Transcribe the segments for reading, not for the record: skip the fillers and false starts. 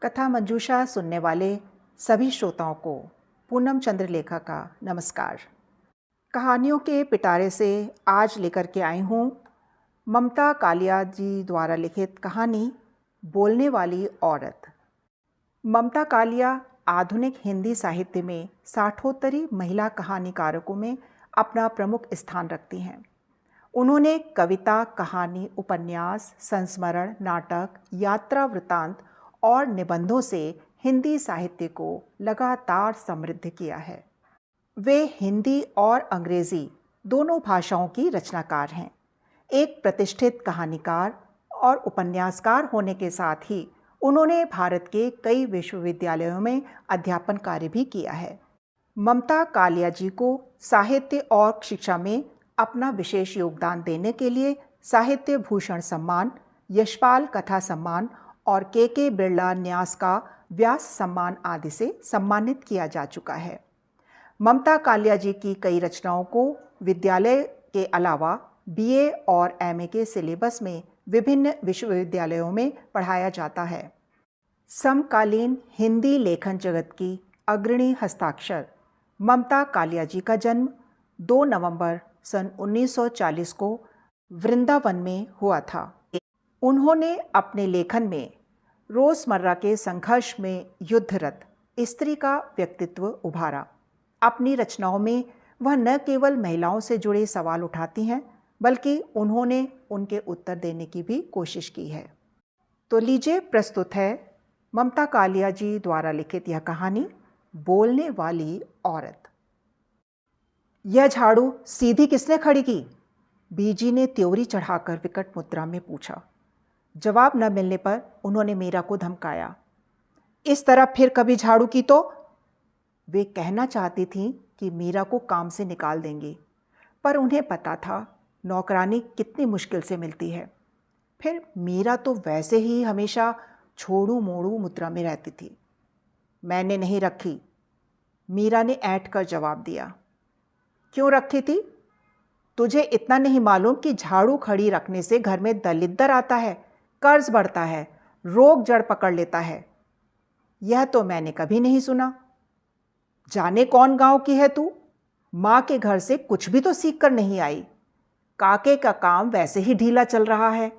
कथा मंजूषा सुनने वाले सभी श्रोताओं को पूनम चंद्रलेखा का नमस्कार। कहानियों के पिटारे से आज लेकर के आई हूँ ममता कालिया जी द्वारा लिखित कहानी बोलने वाली औरत। ममता कालिया आधुनिक हिंदी साहित्य में साठोत्तरी महिला कहानीकारकों में अपना प्रमुख स्थान रखती हैं। उन्होंने कविता, कहानी, उपन्यास, संस्मरण, नाटक, यात्रा वृत्तांत और निबंधों से हिंदी साहित्य को लगातार समृद्ध किया है। वे हिंदी और अंग्रेजी दोनों भाषाओं की रचनाकार हैं। एक प्रतिष्ठित कहानीकार और उपन्यासकार होने के साथ ही उन्होंने भारत के कई विश्वविद्यालयों में अध्यापन कार्य भी किया है। ममता कालिया जी को साहित्य और शिक्षा में अपना विशेष योगदान देने के लिए साहित्य भूषण सम्मान, यशपाल कथा सम्मान और के बिरला न्यास का व्यास सम्मान आदि से सम्मानित किया जा चुका है। ममता कालिया जी की कई रचनाओं को विद्यालय के अलावा बीए और एमए के सिलेबस में विभिन्न विश्वविद्यालयों में पढ़ाया जाता है। समकालीन हिंदी लेखन जगत की अग्रणी हस्ताक्षर ममता कालिया जी का जन्म 2 नवंबर सन 1940 को वृंदावन में हुआ था। उन्होंने अपने लेखन में रोज़मर्रा के संघर्ष में युद्धरत स्त्री का व्यक्तित्व उभारा। अपनी रचनाओं में वह न केवल महिलाओं से जुड़े सवाल उठाती हैं, बल्कि उन्होंने उनके उत्तर देने की भी कोशिश की है। तो लीजिए प्रस्तुत है ममता कालिया जी द्वारा लिखित यह कहानी बोलने वाली औरत। यह झाड़ू सीधी किसने खड़ी की? बीजी ने त्योरी चढ़ाकर विकट मुद्रा में पूछा। जवाब न मिलने पर उन्होंने मीरा को धमकाया। इस तरह फिर कभी झाड़ू की तो? वे कहना चाहती थीं कि मीरा को काम से निकाल देंगी, पर उन्हें पता था नौकरानी कितनी मुश्किल से मिलती है। फिर मीरा तो वैसे ही हमेशा छोड़ू मोड़ू मुद्रा में रहती थी। मैंने नहीं रखी, मीरा ने ऐंठ कर जवाब दिया। क्यों रखी थी? तुझे इतना नहीं मालूम कि झाड़ू खड़ी रखने से घर में दलिद्दर आता है, कर्ज बढ़ता है, रोग जड़ पकड़ लेता है? यह तो मैंने कभी नहीं सुना। जाने कौन गांव की है तू? माँ के घर से कुछ भी तो सीख कर नहीं आई। काके का काम वैसे ही ढीला चल रहा है,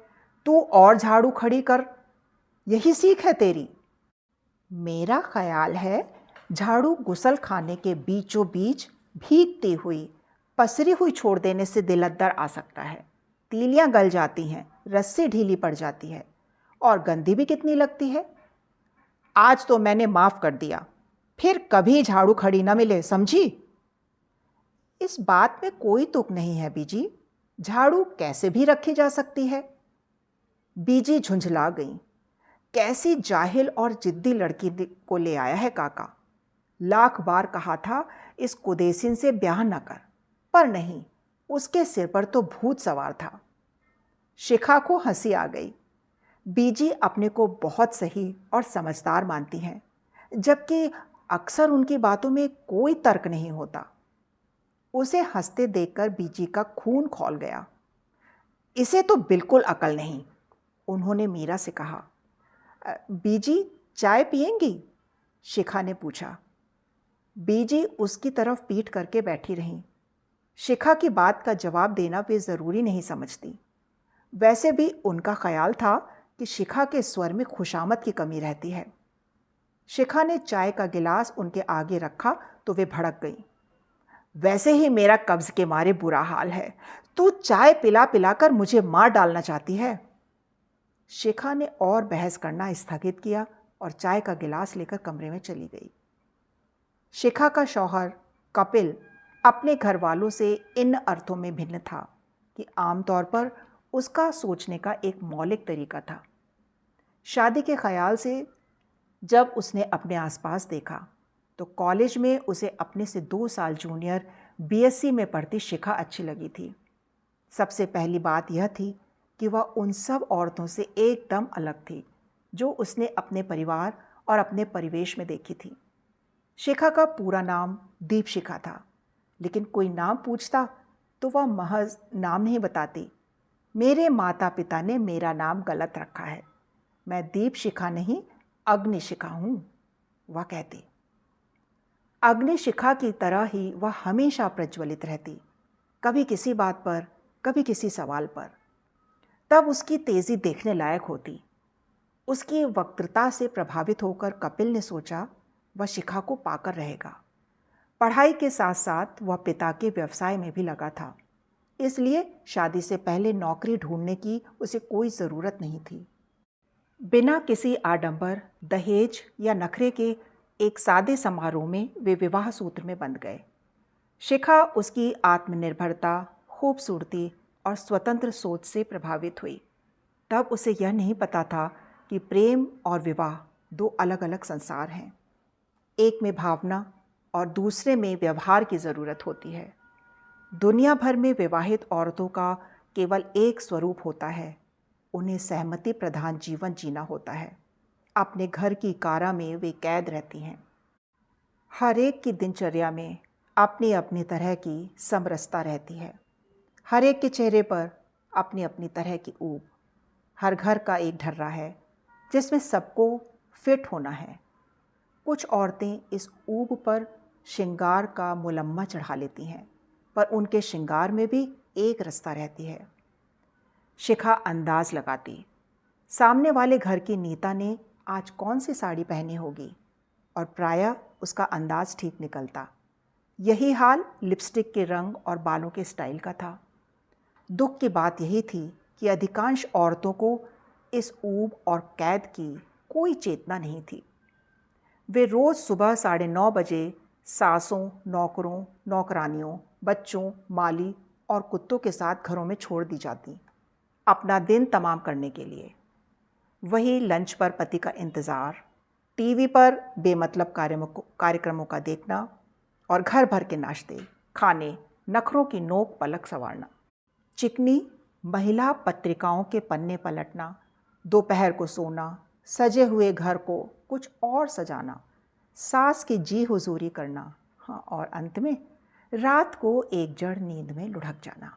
तू और झाड़ू खड़ी कर, यही सीख है तेरी? मेरा ख्याल है झाड़ू गुसल खाने के बीचों बीच भीगती हुई, पसरी हुई छोड़ देने से दिलद्दर आ सकता है। तीलियां गल जाती हैं, रस्सी ढीली पड़ जाती है और गंदी भी कितनी लगती है। आज तो मैंने माफ़ कर दिया, फिर कभी झाड़ू खड़ी न मिले, समझी? इस बात में कोई तुक नहीं है बीजी, झाड़ू कैसे भी रखी जा सकती है। बीजी झुंझला गई। कैसी जाहिल और जिद्दी लड़की को ले आया है काका। लाख बार कहा था इस कुदेसिन से ब्याह न कर, पर नहीं, उसके सिर पर तो भूत सवार था। शिखा को हंसी आ गई। बीजी अपने को बहुत सही और समझदार मानती हैं, जबकि अक्सर उनकी बातों में कोई तर्क नहीं होता। उसे हंसते देखकर बीजी का खून खौल गया। इसे तो बिल्कुल अकल नहीं, उन्होंने मीरा से कहा। बीजी चाय पिएंगी? शिखा ने पूछा। बीजी उसकी तरफ पीठ करके बैठी रहीं। शिखा की बात का जवाब देना वे ज़रूरी नहीं समझती। वैसे भी उनका ख्याल था कि शिखा के स्वर में खुशामद की कमी रहती है। शिखा ने चाय का गिलास उनके आगे रखा तो वे भड़क गईं। वैसे ही मेरा कब्ज के मारे बुरा हाल है, तू चाय पिला पिलाकर मुझे मार डालना चाहती है। शिखा ने और बहस करना स्थगित किया और चाय का गिलास लेकर कमरे में चली गई। शिखा का शौहर कपिल अपने घर वालों से इन अर्थों में भिन्न था कि आमतौर पर उसका सोचने का एक मौलिक तरीका था। शादी के ख्याल से जब उसने अपने आसपास देखा तो कॉलेज में उसे अपने से 2 साल जूनियर बीएससी में पढ़ती शिखा अच्छी लगी थी। सबसे पहली बात यह थी कि वह उन सब औरतों से एकदम अलग थी जो उसने अपने परिवार और अपने परिवेश में देखी थी। शिखा का पूरा नाम दीपशिखा था, लेकिन कोई नाम पूछता तो वह महज नाम नहीं बताती, मेरे माता पिता ने मेरा नाम गलत रखा है। मैं दीपशिखा नहीं, अग्निशिखा हूँ, वह कहती। अग्निशिखा की तरह ही वह हमेशा प्रज्वलित रहती, कभी किसी बात पर, कभी किसी सवाल पर। तब उसकी तेज़ी देखने लायक होती। उसकी वक्तृता से प्रभावित होकर कपिल ने सोचा वह शिखा को पाकर रहेगा। पढ़ाई के साथ साथ वह पिता के व्यवसाय में भी लगा था, इसलिए शादी से पहले नौकरी ढूंढने की उसे कोई ज़रूरत नहीं थी। बिना किसी आडंबर, दहेज या नखरे के एक सादे समारोह में वे विवाह सूत्र में बंध गए। शिखा उसकी आत्मनिर्भरता, खूबसूरती और स्वतंत्र सोच से प्रभावित हुई। तब उसे यह नहीं पता था कि प्रेम और विवाह दो अलग अलग संसार हैं। एक में भावना और दूसरे में व्यवहार की ज़रूरत होती है। दुनिया भर में विवाहित औरतों का केवल एक स्वरूप होता है, उन्हें सहमति प्रधान जीवन जीना होता है। अपने घर की कारा में वे कैद रहती हैं। हर एक की दिनचर्या में अपनी अपनी तरह की समरसता रहती है। हर एक के चेहरे पर अपनी अपनी तरह की ऊब। हर घर का एक ढर्रा है जिसमें सबको फिट होना है। कुछ औरतें इस ऊब पर श्रृंगार का मुलम्मा चढ़ा लेती हैं, पर उनके श्रृंगार में भी एक रास्ता रहती है। शिखा अंदाज लगाती, सामने वाले घर की नीता ने आज कौन सी साड़ी पहनी होगी, और प्रायः उसका अंदाज ठीक निकलता। यही हाल लिपस्टिक के रंग और बालों के स्टाइल का था। दुख की बात यही थी कि अधिकांश औरतों को इस ऊब और कैद की कोई चेतना नहीं थी। वे रोज़ सुबह 9:30 बजे सासों, नौकरों, नौकरानियों, बच्चों, माली और कुत्तों के साथ घरों में छोड़ दी जाती, अपना दिन तमाम करने के लिए। वही लंच पर पति का इंतज़ार, टीवी पर बेमतलब कार्यक्रमों का देखना और घर भर के नाश्ते, खाने, नखरों की नोक पलक संवारना। चिकनी महिला पत्रिकाओं के पन्ने पलटना, दोपहर को सोना, सजे हुए घर को कुछ और सजाना, सास की जी हुजूरी करना, हाँ, और अंत में रात को एक जड़ नींद में लुढ़क जाना।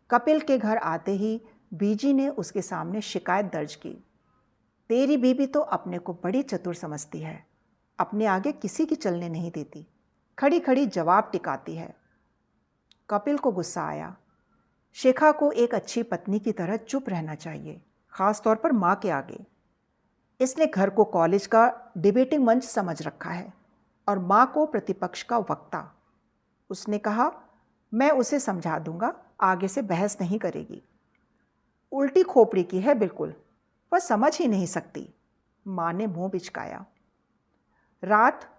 कपिल के घर आते ही बीजी ने उसके सामने शिकायत दर्ज की। तेरी बीबी तो अपने को बड़ी चतुर समझती है, अपने आगे किसी की चलने नहीं देती, खड़ी खड़ी जवाब टिकाती है। कपिल को गुस्सा आया। शिखा को एक अच्छी पत्नी की तरह चुप रहना चाहिए, खास तौर पर माँ के आगे। इसने घर को कॉलेज का डिबेटिंग मंच समझ रखा है और माँ को प्रतिपक्ष का वक्ता। उसने कहा, मैं उसे समझा दूंगा, आगे से बहस नहीं करेगी। उल्टी खोपड़ी की है बिल्कुल, वह समझ ही नहीं सकती, माँ ने मुंह बिचकाया। रात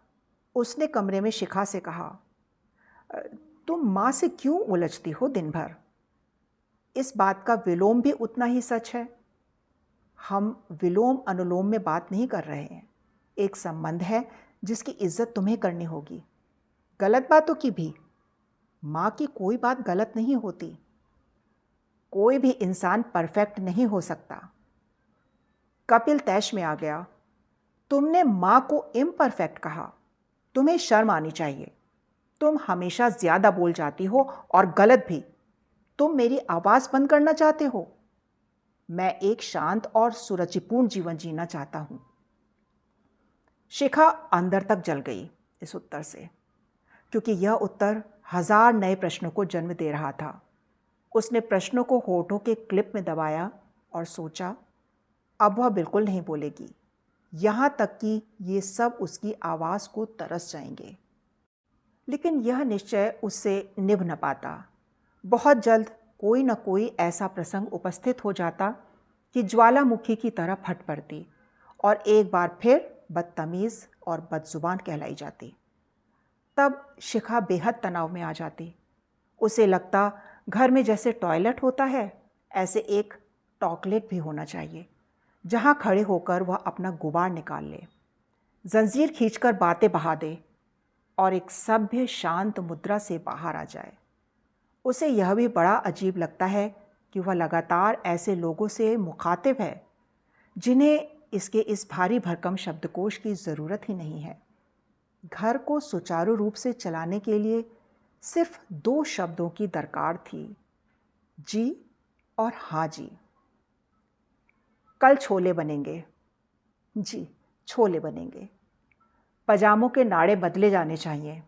उसने कमरे में शिखा से कहा, तुम माँ से क्यों उलझती हो दिन भर? इस बात का विलोम भी उतना ही सच है। हम विलोम अनुलोम में बात नहीं कर रहे हैं। एक संबंध है जिसकी इज्जत तुम्हें करनी होगी। गलत बातों की भी। माँ की कोई बात गलत नहीं होती। कोई भी इंसान परफेक्ट नहीं हो सकता। कपिल तैश में आ गया। तुमने माँ को इम्परफेक्ट कहा। तुम्हें शर्म आनी चाहिए। तुम हमेशा ज़्यादा बोल जाती हो और गलत भी। तुम मेरी आवाज़ बंद करना चाहते हो। मैं एक शांत और सुरुचिपूर्ण जीवन जीना चाहता हूं। शिखा अंदर तक जल गई इस उत्तर से, क्योंकि यह उत्तर 1000 नए प्रश्नों को जन्म दे रहा था। उसने प्रश्नों को होठों के क्लिप में दबाया और सोचा, अब वह बिल्कुल नहीं बोलेगी, यहाँ तक कि ये सब उसकी आवाज़ को तरस जाएंगे। लेकिन यह निश्चय उससे निभ न पाता। बहुत जल्द कोई न कोई ऐसा प्रसंग उपस्थित हो जाता कि ज्वालामुखी की तरह फट पड़ती और एक बार फिर बदतमीज़ और बदजुबान कहलाई जाती। तब शिखा बेहद तनाव में आ जाती। उसे लगता घर में जैसे टॉयलेट होता है, ऐसे एक टॉकलेट भी होना चाहिए, जहाँ खड़े होकर वह अपना गुबार निकाल ले, जंजीर खींचकर बातें बहा दे और एक सभ्य शांत मुद्रा से बाहर आ जाए। उसे यह भी बड़ा अजीब लगता है कि वह लगातार ऐसे लोगों से मुखातिब है जिन्हें इसके इस भारी भरकम शब्दकोश की ज़रूरत ही नहीं है। घर को सुचारू रूप से चलाने के लिए सिर्फ 2 शब्दों की दरकार थी, जी और हाँ जी, कल छोले बनेंगे। जी, छोले बनेंगे। पजामों के नाड़े बदले जाने चाहिए।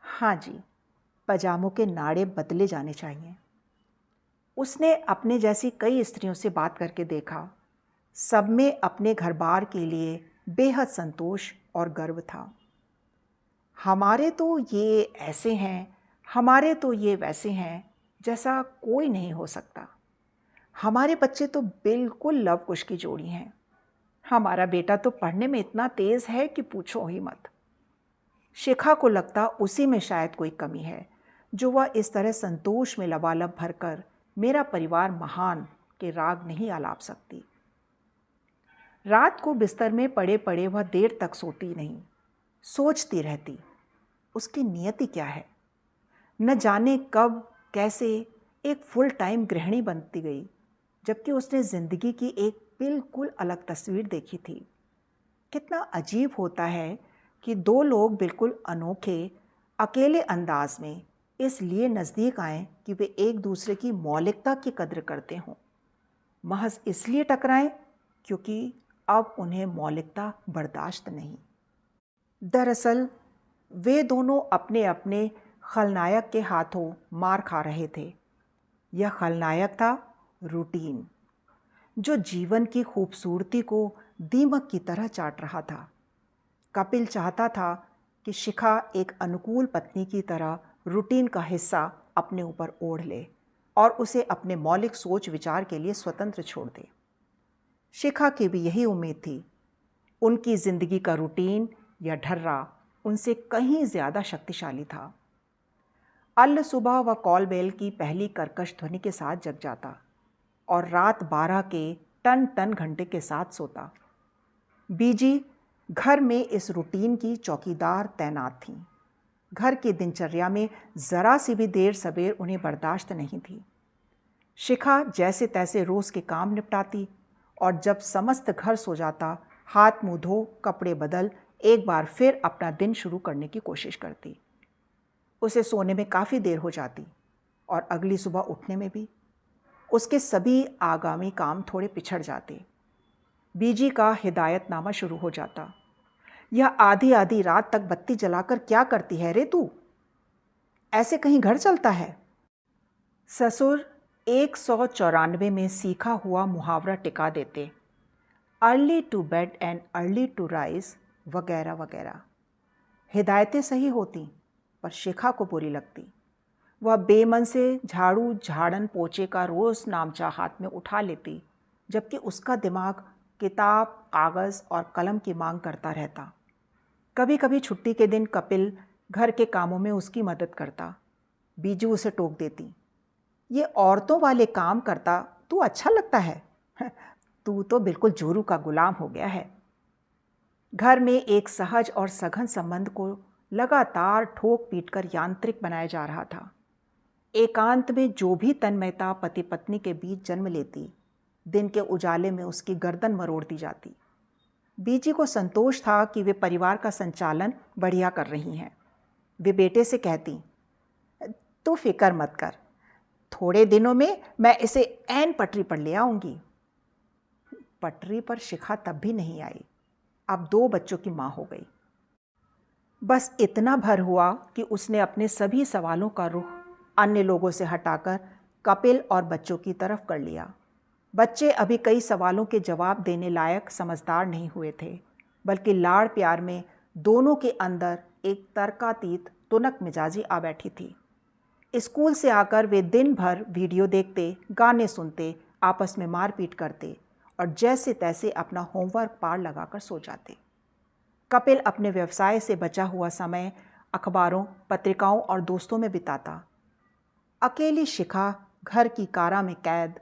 हाँ जी, पजामों के नाड़े बदले जाने चाहिए। उसने अपने जैसी कई स्त्रियों से बात करके देखा। सब में अपने घर बार के लिए बेहद संतोष और गर्व था। हमारे तो ये ऐसे हैं, हमारे तो ये वैसे हैं, जैसा कोई नहीं हो सकता। हमारे बच्चे तो बिल्कुल लव कुश की जोड़ी हैं। हमारा बेटा तो पढ़ने में इतना तेज है कि पूछो ही मत। शिखा को लगता उसी में शायद कोई कमी है, जो वह इस तरह संतोष में लबालब भरकर मेरा परिवार महान के राग नहीं आलाप सकती। रात को बिस्तर में पड़े पड़े वह देर तक सोती नहीं, सोचती रहती। उसकी नियति क्या है? न जाने कब कैसे एक फुल टाइम गृहिणी बनती गई, जबकि उसने जिंदगी की एक बिल्कुल अलग तस्वीर देखी थी। कितना अजीब होता है कि दो लोग बिल्कुल अनोखे, अकेले अंदाज में इसलिए नज़दीक आएं कि वे एक दूसरे की मौलिकता की कद्र करते हों। महज इसलिए टकराएं क्योंकि अब उन्हें मौलिकता बर्दाश्त नहीं। दरअसल वे दोनों अपने अपने खलनायक के हाथों मार खा रहे थे। यह खलनायक था रूटीन, जो जीवन की खूबसूरती को दीमक की तरह चाट रहा था। कपिल चाहता था कि शिखा एक अनुकूल पत्नी की तरह रूटीन का हिस्सा अपने ऊपर ओढ़ ले और उसे अपने मौलिक सोच विचार के लिए स्वतंत्र छोड़ दे। शिखा की भी यही उम्मीद थी। उनकी जिंदगी का रूटीन या ढर्रा उनसे कहीं ज़्यादा शक्तिशाली था। अल्ल सुबह वह कॉल बेल की पहली कर्कश ध्वनि के साथ जग जाता और रात 12 के टन टन घंटे के साथ सोता। बीजी घर में इस रूटीन की चौकीदार तैनात थीं। घर की दिनचर्या में ज़रा सी भी देर सबेर उन्हें बर्दाश्त नहीं थी। शिखा जैसे तैसे रोज़ के काम निपटाती और जब समस्त घर सो जाता, हाथ मुँह धो, कपड़े बदल, एक बार फिर अपना दिन शुरू करने की कोशिश करती। उसे सोने में काफ़ी देर हो जाती और अगली सुबह उठने में भी। उसके सभी आगामी काम थोड़े पिछड़ जाते। बीजी का हिदायतनामा शुरू हो जाता। यह आधी आधी रात तक बत्ती जलाकर क्या करती है रे तू? ऐसे कहीं घर चलता है? ससुर 194 में सीखा हुआ मुहावरा टिका देते, early to bed and early to rise वगैरह वगैरह। हिदायतें सही होती पर शिखा को बुरी लगती। वह बेमन से झाड़ू झाड़न पोछे का रोज़ नामचा हाथ में उठा लेती, जबकि उसका दिमाग किताब, कागज़ और कलम की मांग करता रहता। कभी कभी छुट्टी के दिन कपिल घर के कामों में उसकी मदद करता। बीजू उसे टोक देती, ये औरतों वाले काम करता तू अच्छा लगता है? तू तो बिल्कुल जोरू का गुलाम हो गया है। घर में एक सहज और सघन संबंध को लगातार ठोक पीट कर यांत्रिक बनाया जा रहा था। एकांत में जो भी तन्मयता पति पत्नी के बीच जन्म लेती, दिन के उजाले में उसकी गर्दन मरोड़ दी जाती। बीजी को संतोष था कि वे परिवार का संचालन बढ़िया कर रही हैं। वे बेटे से कहती, तू फिक्र मत कर, थोड़े दिनों में मैं इसे ऐन पटरी पर ले आऊंगी। पटरी पर शिखा तब भी नहीं आई। अब 2 बच्चों की माँ हो गई। बस इतना भर हुआ कि उसने अपने सभी सवालों का रुख अन्य लोगों से हटाकर कपिल और बच्चों की तरफ कर लिया। बच्चे अभी कई सवालों के जवाब देने लायक समझदार नहीं हुए थे, बल्कि लाड़ प्यार में दोनों के अंदर एक तर्कातीत तुनक मिजाजी आ बैठी थी। स्कूल से आकर वे दिन भर वीडियो देखते, गाने सुनते, आपस में मारपीट करते और जैसे तैसे अपना होमवर्क पार लगाकर सो जाते। कपिल अपने व्यवसाय से बचा हुआ समय अखबारों, पत्रिकाओं और दोस्तों में बिताता। अकेली शिखा घर की कारा में कैद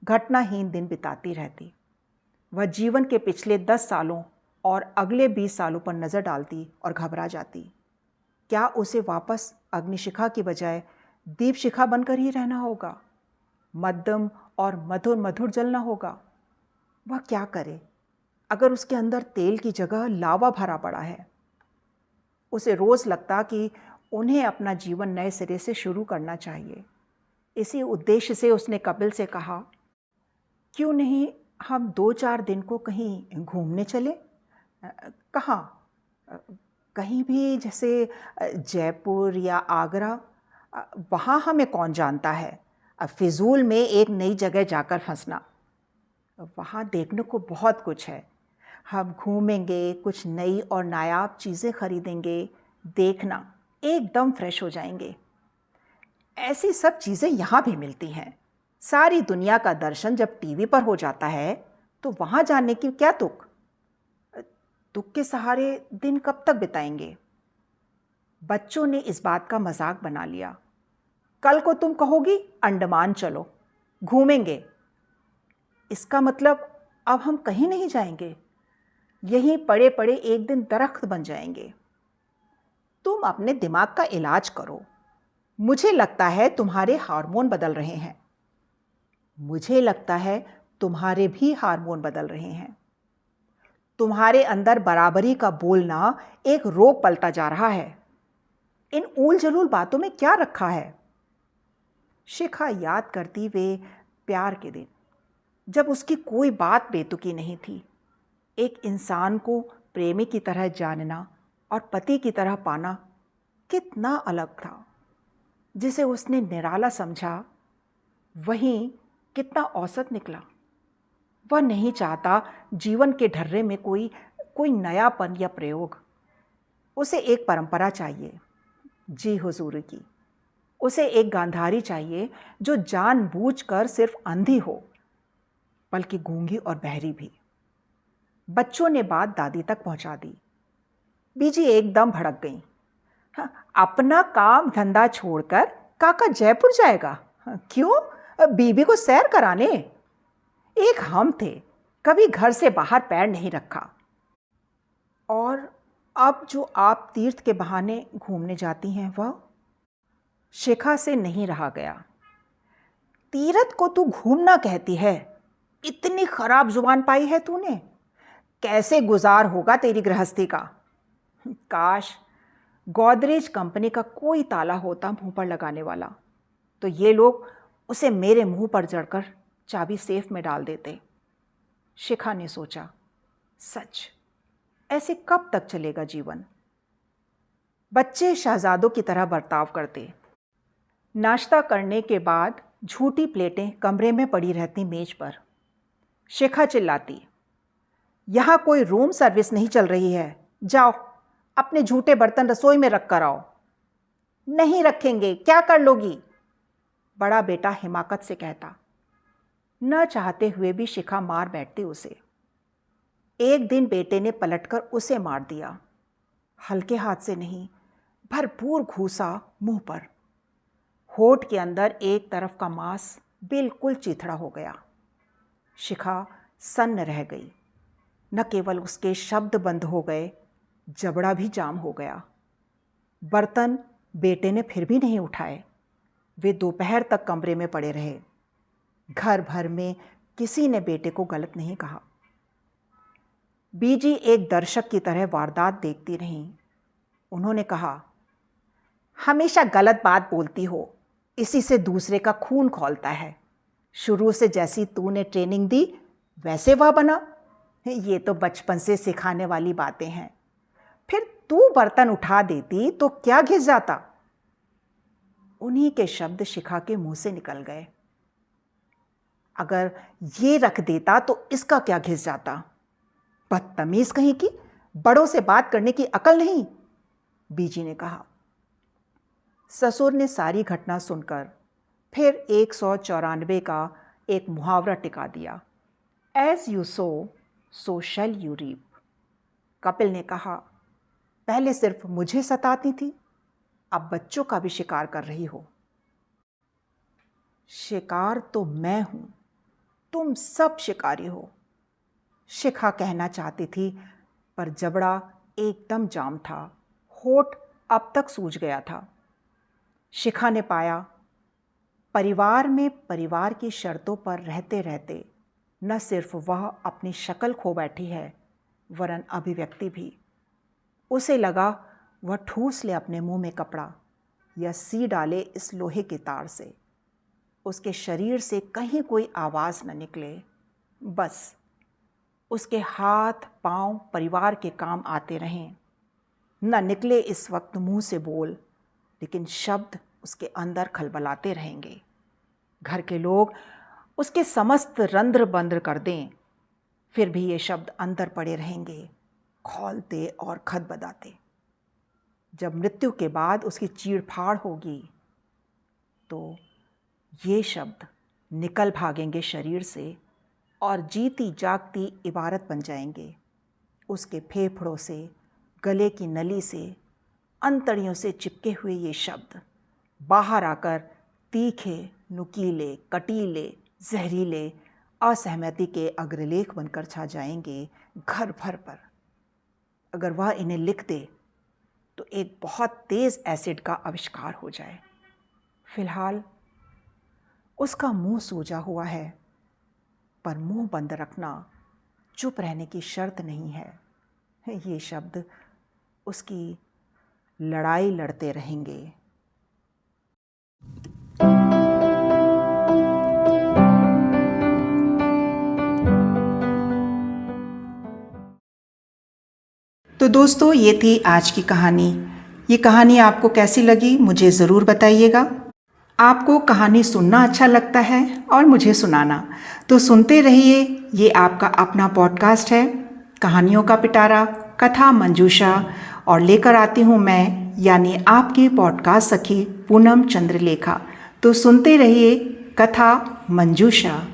घटनाहीन दिन बिताती रहती। वह जीवन के पिछले 10 सालों और अगले 20 सालों पर नज़र डालती और घबरा जाती। क्या उसे वापस अग्निशिखा की बजाय दीपशिखा बनकर ही रहना होगा? मध्यम और मधुर मधुर जलना होगा? वह क्या करे अगर उसके अंदर तेल की जगह लावा भरा पड़ा है? उसे रोज़ लगता कि उन्हें अपना जीवन नए सिरे से शुरू करना चाहिए। इसी उद्देश्य से उसने कपिल से कहा, क्यों नहीं हम 2-4 दिन को कहीं घूमने चले? कहाँ? अ, कहीं भी, जैसे जयपुर या आगरा। वहाँ हमें कौन जानता है। फिजूल में एक नई जगह जाकर फंसना। वहाँ देखने को बहुत कुछ है। हम घूमेंगे, कुछ नई और नायाब चीज़ें खरीदेंगे, देखना एकदम फ्रेश हो जाएंगे। ऐसी सब चीज़ें यहाँ भी मिलती हैं। सारी दुनिया का दर्शन जब टीवी पर हो जाता है तो वहाँ जाने की क्या तुक। तुक के सहारे दिन कब तक बिताएंगे। बच्चों ने इस बात का मजाक बना लिया। कल को तुम कहोगी अंडमान चलो, घूमेंगे। इसका मतलब अब हम कहीं नहीं जाएंगे, यहीं पड़े पड़े एक दिन दरख्त बन जाएंगे। तुम अपने दिमाग का इलाज करो। मुझे लगता है तुम्हारे हार्मोन बदल रहे हैं। मुझे लगता है तुम्हारे भी हार्मोन बदल रहे हैं। तुम्हारे अंदर बराबरी का बोलना एक रोग पलटा जा रहा है। इन ऊल जलूल बातों में क्या रखा है। शिखा याद करती वे प्यार के दिन, जब उसकी कोई बात बेतुकी नहीं थी। एक इंसान को प्रेमी की तरह जानना और पति की तरह पाना कितना अलग था। जिसे उसने निराला समझा वहीं कितना औसत निकला। वह नहीं चाहता जीवन के ढर्रे में कोई नयापन या प्रयोग। उसे एक परंपरा चाहिए, जी हुजूर की। उसे एक गांधारी चाहिए जो जानबूझकर सिर्फ अंधी हो, बल्कि गूंगी और बहरी भी। बच्चों ने बात दादी तक पहुंचा दी। बीजी एकदम भड़क गई। हाँ, अपना काम धंधा छोड़कर काका जयपुर जाएगा? हाँ, क्यों? बीबी को सैर कराने। एक हम थे, कभी घर से बाहर पैर नहीं रखा। और अब जो आप तीर्थ के बहाने घूमने जाती हैं वह? शिखा से नहीं रहा गया। तीर्थ को तू घूमना कहती है? इतनी खराब जुबान पाई है तूने। कैसे गुजार होगा तेरी गृहस्थी का। काश गोदरेज कंपनी का कोई ताला होता मुंह पर लगाने वाला, तो ये लोग उसे मेरे मुंह पर जड़कर चाबी सेफ में डाल देते। शिखा ने सोचा, सच, ऐसे कब तक चलेगा जीवन। बच्चे शहजादों की तरह बर्ताव करते। नाश्ता करने के बाद झूठी प्लेटें कमरे में पड़ी रहती मेज पर। शिखा चिल्लाती, यहाँ कोई रूम सर्विस नहीं चल रही है। जाओ अपने झूठे बर्तन रसोई में रख कर आओ। नहीं रखेंगे, क्या कर लोगी? बड़ा बेटा हिमाकत से कहता। न चाहते हुए भी शिखा मार बैठती उसे। एक दिन बेटे ने पलटकर उसे मार दिया। हल्के हाथ से नहीं, भरपूर घूसा मुंह पर। होठ के अंदर एक तरफ का मांस बिल्कुल चिथड़ा हो गया। शिखा सन्न रह गई। न केवल उसके शब्द बंद हो गए, जबड़ा भी जाम हो गया। बर्तन बेटे ने फिर भी नहीं उठाए। वे दोपहर तक कमरे में पड़े रहे। घर भर में किसी ने बेटे को गलत नहीं कहा। बीजी एक दर्शक की तरह वारदात देखती रहीं। उन्होंने कहा, हमेशा गलत बात बोलती हो, इसी से दूसरे का खून खौलता है। शुरू से जैसी तूने ट्रेनिंग दी वैसे वह बना। ये तो बचपन से सिखाने वाली बातें हैं। फिर तू बर्तन उठा देती तो क्या घिस जाता। उन्हीं के शब्द शिखा के मुंह से निकल गए। अगर ये रख देता तो इसका क्या घिस जाता। बदतमीज कहीं की, बड़ों से बात करने की अकल नहीं, बीजी ने कहा। ससुर ने सारी घटना सुनकर फिर 194 का एक मुहावरा टिका दिया। As you sow so shall you reap. Kapil ने कहा, पहले सिर्फ मुझे सताती थी, अब बच्चों का भी शिकार कर रही हो। शिकार तो मैं हूं, तुम सब शिकारी हो, शिखा कहना चाहती थी, पर जबड़ा एकदम जाम था। होठ अब तक सूज गया था। शिखा ने पाया, परिवार में परिवार की शर्तों पर रहते रहते न सिर्फ वह अपनी शक्ल खो बैठी है, वरन अभिव्यक्ति भी। उसे लगा वह ठूस ले अपने मुंह में कपड़ा या सी डाले इस लोहे के तार से। उसके शरीर से कहीं कोई आवाज़ न निकले, बस उसके हाथ पांव परिवार के काम आते रहें। न निकले इस वक्त मुंह से बोल, लेकिन शब्द उसके अंदर खलबलाते रहेंगे। घर के लोग उसके समस्त रंध्र बंध्र कर दें, फिर भी ये शब्द अंदर पड़े रहेंगे, खौलते और खदबदाते। जब मृत्यु के बाद उसकी चीड़-फाड़ होगी तो ये शब्द निकल भागेंगे शरीर से और जीती जागती इबारत बन जाएंगे। उसके फेफड़ों से, गले की नली से, अंतड़ियों से चिपके हुए ये शब्द बाहर आकर तीखे, नुकीले, कटीले, जहरीले, असहमति के अग्रलेख बनकर छा जाएंगे घर भर पर। अगर वह इन्हें लिख दे तो एक बहुत तेज़ एसिड का आविष्कार हो जाए। फिलहाल उसका मुंह सूजा हुआ है, पर मुंह बंद रखना चुप रहने की शर्त नहीं है। ये शब्द उसकी लड़ाई लड़ते रहेंगे। तो दोस्तों, ये थी आज की कहानी। ये कहानी आपको कैसी लगी मुझे ज़रूर बताइएगा। आपको कहानी सुनना अच्छा लगता है और मुझे सुनाना, तो सुनते रहिए। ये आपका अपना पॉडकास्ट है, कहानियों का पिटारा, कथा मंजूषा, और लेकर आती हूँ मैं, यानी आपकी पॉडकास्ट सखी पूनम चंद्रलेखा। तो सुनते रहिए कथा मंजूषा।